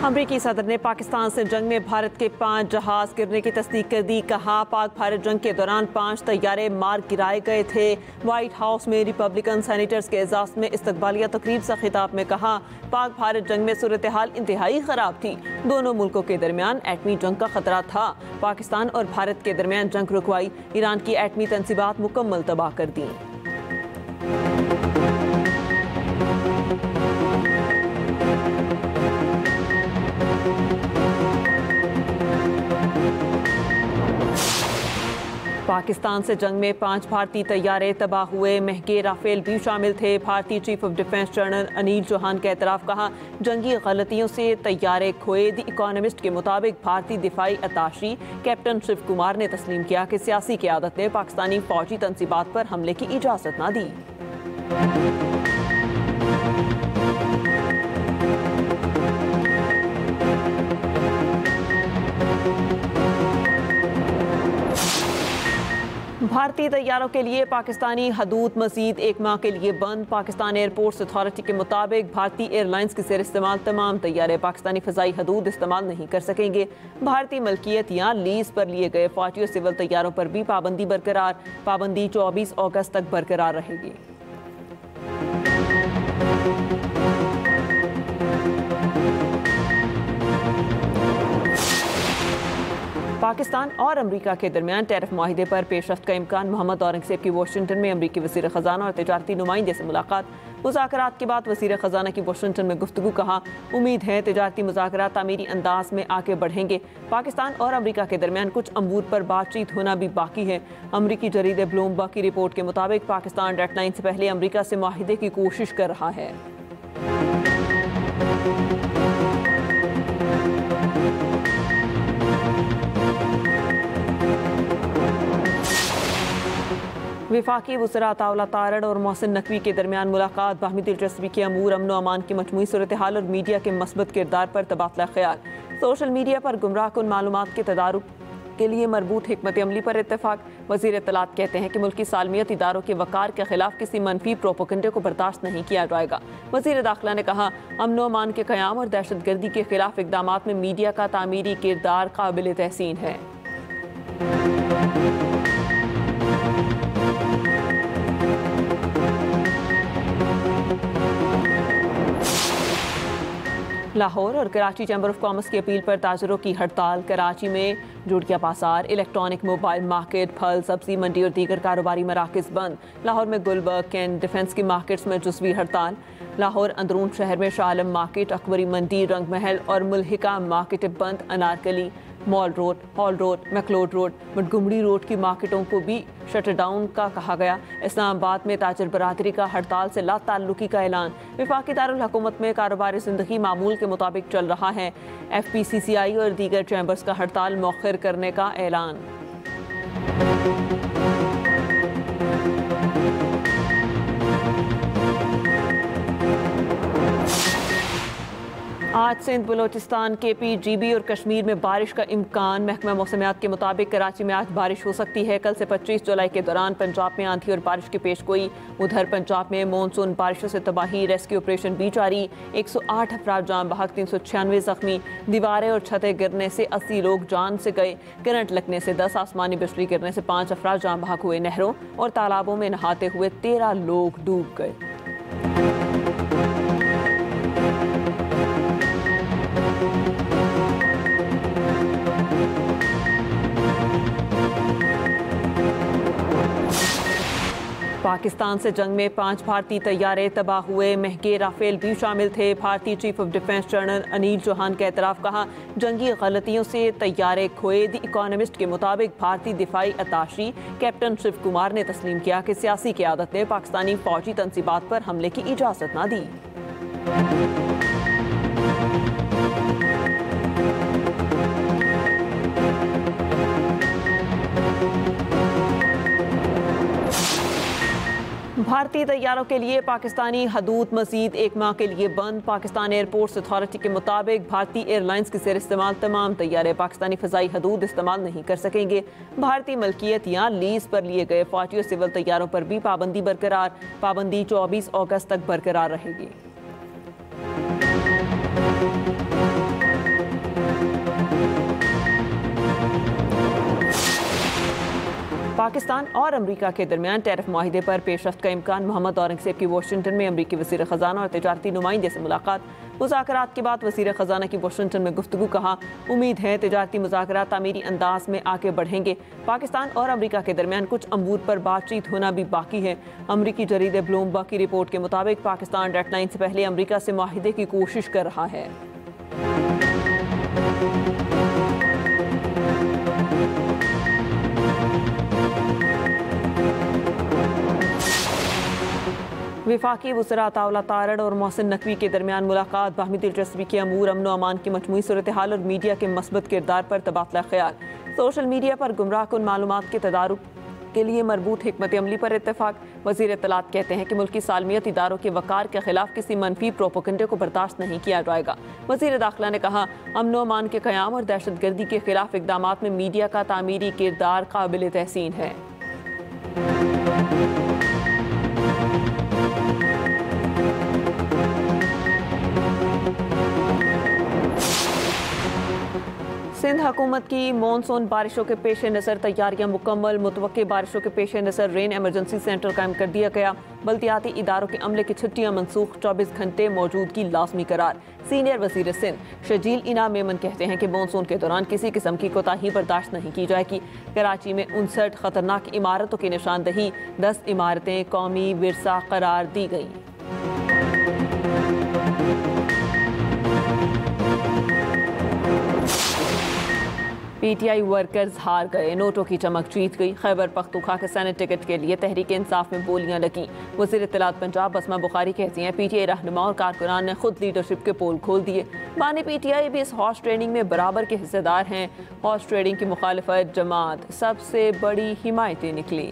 अमरीकी सदर ने पाकिस्तान से जंग में भारत के 5 जहाज गिरने की तस्दीक कर दी। कहा, पाक भारत जंग के दौरान 5 तैयारे मार गिराए गए थे। व्हाइट हाउस में रिपब्लिकन सेनेटर्स के इजाज़त में इस्तकबालिया तकरीब से खिताब में कहा, पाक भारत जंग में सूरत हाल इंतहाई ख़राब थी। दोनों मुल्कों के दरमियान एटमी जंग का खतरा था। पाकिस्तान और भारत के दरमियान जंग रुकवाई, ईरान की एटमी तंसीबात मुकम्मल तबाह कर दी। पाकिस्तान से जंग में 5 भारतीय तैयारे तबाह हुए। महंगे राफेल भी शामिल थे। भारतीय chief of defence general Anil Chauhan का एतराफ़। कहा, जंगी गलतियों से तैयारे खोए। द इकोनॉमिस्ट के मुताबिक भारतीय दिफाई अताशी कैप्टन शिव कुमार ने तस्लीम किया कि सियासी क़यादत ने पाकिस्तानी फौजी तंसीबात पर हमले की इजाज़त न दी। भारतीय तैयारों के लिए पाकिस्तानी हदूद मजीद 1 माह के लिए बंद। पाकिस्तान एयरपोर्ट्स अथॉरिटी के मुताबिक भारतीय एयरलाइंस के ज़ेर इस्तेमाल तमाम तैयारे पाकिस्तानी फ़ज़ाई हदूद इस्तेमाल नहीं कर सकेंगे। भारतीय मलकियत या लीज पर लिए गए फौजी और सिविल तैयारों पर भी पाबंदी बरकरार। पाबंदी 24 अगस्त तक बरकरार रहेगी। पाकिस्तान और अमरीका के दरमियान टैरिफ माहिदे पर पेशरफ्त का इम्कान। मोहम्मद औरंगज़ेब की वाशिंगटन में अमरीकी वज़ीर ख़जाना और तिजारती नुमाइंदे से मुलाकात। मुज़ाकरात के बाद वज़ीर ख़जाना की वाशिंगटन में गुफ्तगू। कहा, उम्मीद है तिजारती मुज़ाकरात तामीरी अंदाज में आगे बढ़ेंगे। पाकिस्तान और अमरीका के दरमियान कुछ अमूर पर बातचीत होना भी बाकी है। अमरीकी जरीदे ब्लूमबर्ग की रिपोर्ट के मुताबिक पाकिस्तान डेडलाइन से पहले अमरीका से माहिदे की कोशिश कर रहा है। विफाकी वज़रा तावला तारड़ और मोहसिन नकवी के दरमियान मुलाकात। बाहमी दिलचस्पी के अमूर, अमन अमान की मजमूई सूरत हाल और मीडिया के मस्बत किरदार पर तबादला ख्याल। सोशल मीडिया पर गुमराह कुन मालूमात के तदारुक के लिए मरबूत हिकमत अमली पर इत्तेफाक। वज़ीर इत्तलात कहते हैं कि मुल्की सालमियत इदारों के वकार के खिलाफ किसी मनफी प्रोपोगंडे को बर्दाश्त नहीं किया जाएगा। वज़ीर दाखिला ने कहा, अमन अमान के क़याम और दहशत गर्दी के खिलाफ इक़दामात में मीडिया का तामीरी किरदार काबिल तहसीन है। लाहौर और कराची चैम्बर ऑफ कॉमर्स की अपील पर ताजरों की हड़ताल। कराची में जुड़िया बाजार, इलेक्ट्रॉनिक मोबाइल मार्केट, फल सब्जी मंडी और दीगर कारोबारी मराकज़ बंद। लाहौर में गुलबर्ग, कैंट, डिफेंस की मार्केट्स में जुज़वी हड़ताल। लाहौर अंदरून शहर में शाह आलम मार्केट, अकबरी मंडी, रंग महल और मुल्हिका मार्केट बंद। Anarkali, mall road, hall road, McLeod road, Montgomery road की मार्केटों को भी शटर डाउन का कहा गया। इस्लामाबाद में ताजर बरादरी का हड़ताल से ला ताल्लुकी का ऐलान। वफाकी दारुल हुकूमत में कारोबारी ज़िंदगी मामूल के मुताबिक चल रहा है। FPCCI और दीगर चैम्बर्स का हड़ताल मौखर करने का ऐलान। आज सिंध, बलोचिस्तान, KP, GB और कश्मीर में बारिश का इम्कान। महकमा मौसमियात के मुताबिक कराची में आज बारिश हो सकती है। कल से 25 जुलाई के दौरान पंजाब में आंधी और बारिश की पेशगोई। उधर पंजाब में मानसून बारिशों से तबाही, रेस्क्यू ऑपरेशन भी जारी। 108 अफराद जान बहक, 396 जख्मी। दीवारें और छतें गिरने से 80 लोग जान से गए। करंट लगने से 10, आसमानी बिजली गिरने से 5 अफराद जान बहक हुए। नहरों और तालाबों में नहाते हुए 13 लोग डूब गए। पाकिस्तान से जंग में 5 भारतीय तैयारे तबाह हुए। महंगे राफेल भी शामिल थे। भारतीय chief of defence general Anil Chauhan का एतराफ़। कहा, जंगी गलतियों से तैयारे खोए। द इकोनॉमिस्ट के मुताबिक भारतीय दिफाई अताशी कैप्टन शिव कुमार ने तस्लीम किया कि सियासी क़यादत ने पाकिस्तानी फौजी तंसीबात पर हमले की इजाज़त न दी। भारतीय तैयारों के लिए पाकिस्तानी हदूद मजीद 1 माह के लिए बंद। पाकिस्तान एयरपोर्ट्स अथॉरिटी के मुताबिक भारतीय एयरलाइंस के ज़ेर इस्तेमाल तमाम तैयारे पाकिस्तानी फ़ज़ाई हदूद इस्तेमाल नहीं कर सकेंगे। भारतीय मलकियत या लीज पर लिए गए फौजी और सिविल तैयारों पर भी पाबंदी बरकरार। पाबंदी 24 अगस्त तक बरकरार रहेगी। पाकिस्तान और अमरीका के दरमियान टैरिफ माहिदे पर पेशरफ्त का इम्कान। मोहम्मद औरंगजेब की वाशिंगटन में अमरीकी वज़ीर ख़जाना और तजारती नुमाइंदे से मुलाकात। मुज़ाकरात के बाद वज़ीर ख़जाना की वाशिंगटन में गुफ्तगू। कहा, उम्मीद है तजारती मुज़ाकरात तामीरी अंदाज में आगे बढ़ेंगे। पाकिस्तान और अमरीका के दरमियान कुछ अमूर पर बातचीत होना भी बाकी है। अमरीकी जरीदे ब्लूमबर्ग की रिपोर्ट के मुताबिक पाकिस्तान डेडलाइन से पहले अमरीका से माहिदे की कोशिश कर रहा है। विफाकी वज़रा तावला तारड़ और मोहसिन नकवी के दरमियान मुलाकात। बाहमी दिलचस्पी के अमूर, अमन व अमान की मजमूई सूरत हाल और मीडिया के मस्बत किरदार पर तबादला ख्याल। सोशल मीडिया पर गुमराह कुन मालूमात के तदारुक के लिए मरबूत हिकमत अमली पर इत्तेफाक। वज़ीर इत्तलात कहते हैं कि मुल्की सालमियत इदारों के वकार के खिलाफ किसी मनफी प्रोपोगंडे को बर्दाश्त नहीं किया जाएगा। वज़ीर दाखिला ने कहा, अमन व अमान के क़याम और दहशत गर्दी के खिलाफ इक़दामात में मीडिया का तामीरी किरदार काबिल तहसीन है। सिंध हुकूमत की मानसून बारिशों के पेश नज़र तैयारियां मुकम्मल। मुतवक्के बारिशों के पेश नज़र रेन एमरजेंसी सेंटर कायम कर दिया गया। बल्दियाती इदारों के अमले की छुट्टियां मनसूख, 24 घंटे मौजूदगी लाजमी करार। सीनियर वज़ीर सिंध शजील इनाम मेमन कहते हैं कि मानसून के दौरान किसी किस्म की कोताही बर्दाश्त नहीं की जाएगी। कराची में 59 खतरनाक इमारतों की निशानदही, 10 इमारतें कौमी विरसा करार दी गई। पीटीआई वर्कर्स हार गए, नोटों की चमक जीत गई। खैबर पख्तूनख्वा के सेनेट टिकट के लिए तहरीक इंसाफ में बोलियां लगी। वज़ीर इत्तलात पंजाब बसमा बुखारी कहती हैं, पीटीआई रहनुमा और कारकुनान ने खुद लीडरशिप के पोल खोल दिए। बानी पीटीआई भी इस हॉर्स ट्रेडिंग में बराबर के हिस्सेदार हैं। हॉर्स ट्रेडिंग की मुखालिफत जमात सबसे बड़ी हिमायती निकली।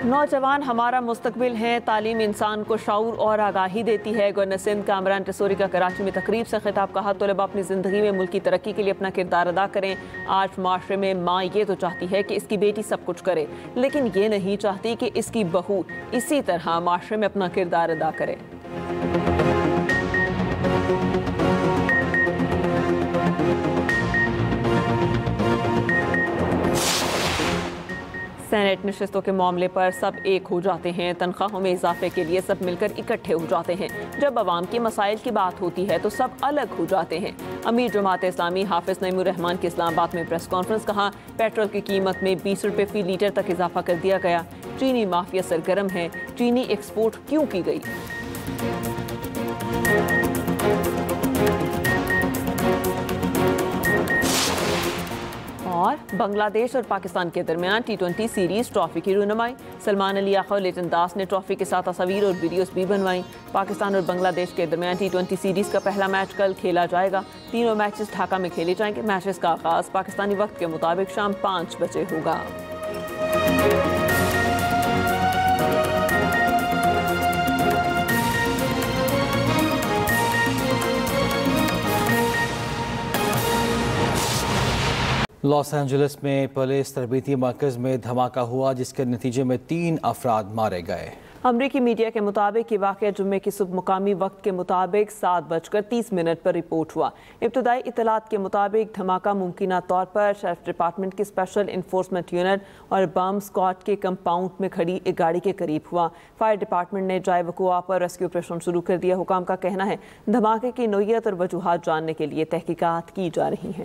नौजवान हमारा मुस्तकबिल हैं। तालीम इंसान को शऊर और आगाही देती है। गवर्नर सिंध कामरान टिसोरी का कराची में तकरीब से खिताब। कहा, तलबा अपनी ज़िंदगी में मुल्क की तरक्की के लिए अपना किरदार अदा करें। आज माशरे में माँ ये तो चाहती है कि इसकी बेटी सब कुछ करे, लेकिन ये नहीं चाहती कि इसकी बहू इसी तरह माशरे में अपना किरदार अदा करे। सेनेट नशिस्तों के मामले पर सब एक हो जाते हैं। तनख्वाहों में इजाफे के लिए सब मिलकर इकट्ठे हो जाते हैं। जब अवाम के मसाइल की बात होती है तो सब अलग हो जाते हैं। अमीर जमात इस्लामी हाफिज नईमुर रहमान की इस्लामाबाद में प्रेस कॉन्फ्रेंस। कहा, पेट्रोल की कीमत में 20 रुपये फी लीटर तक इजाफा कर दिया गया। चीनी माफिया सरगर्म है। चीनी एक्सपोर्ट क्यों की गई? और बांग्लादेश और पाकिस्तान के दरमियान T20 सीरीज ट्रॉफी की रूनुमाई। सलमान अली आखा और लिटन दास ने ट्रॉफी के साथ तस्वीर और वीडियोस भी बनवाई। पाकिस्तान और बांग्लादेश के दरमियान T20 सीरीज का पहला मैच कल खेला जाएगा। तीनों मैचेस ढाका में खेले जाएंगे। मैचेस का आगाज पाकिस्तानी वक्त के मुताबिक शाम 5 बजे होगा। लॉस एंजलिस में पुलिस तरबीती मरकज़ में धमाका हुआ, जिसके नतीजे में 3 अफराद मारे गए। अमरीकी मीडिया के मुताबिक ये वाक़या जुम्मे की सुबह मुकामी वक्त के मुताबिक 7:30 पर रिपोर्ट हुआ। इब्तदाई इतलात के मुताबिक धमाका मुमकिना तौर पर शेरिफ डिपार्टमेंट की स्पेशल इन्फोर्समेंट यूनिट और बम स्क्वाड के कंपाउंड में खड़ी एक गाड़ी के करीब हुआ। फायर डिपार्टमेंट ने जाए वक़ुआ पर रेस्क्यू ऑपरेशन शुरू कर दिया। हुकाम का कहना है धमाके की नोयत और वजूहात जानने के लिए तहकीकात की जा रही हैं।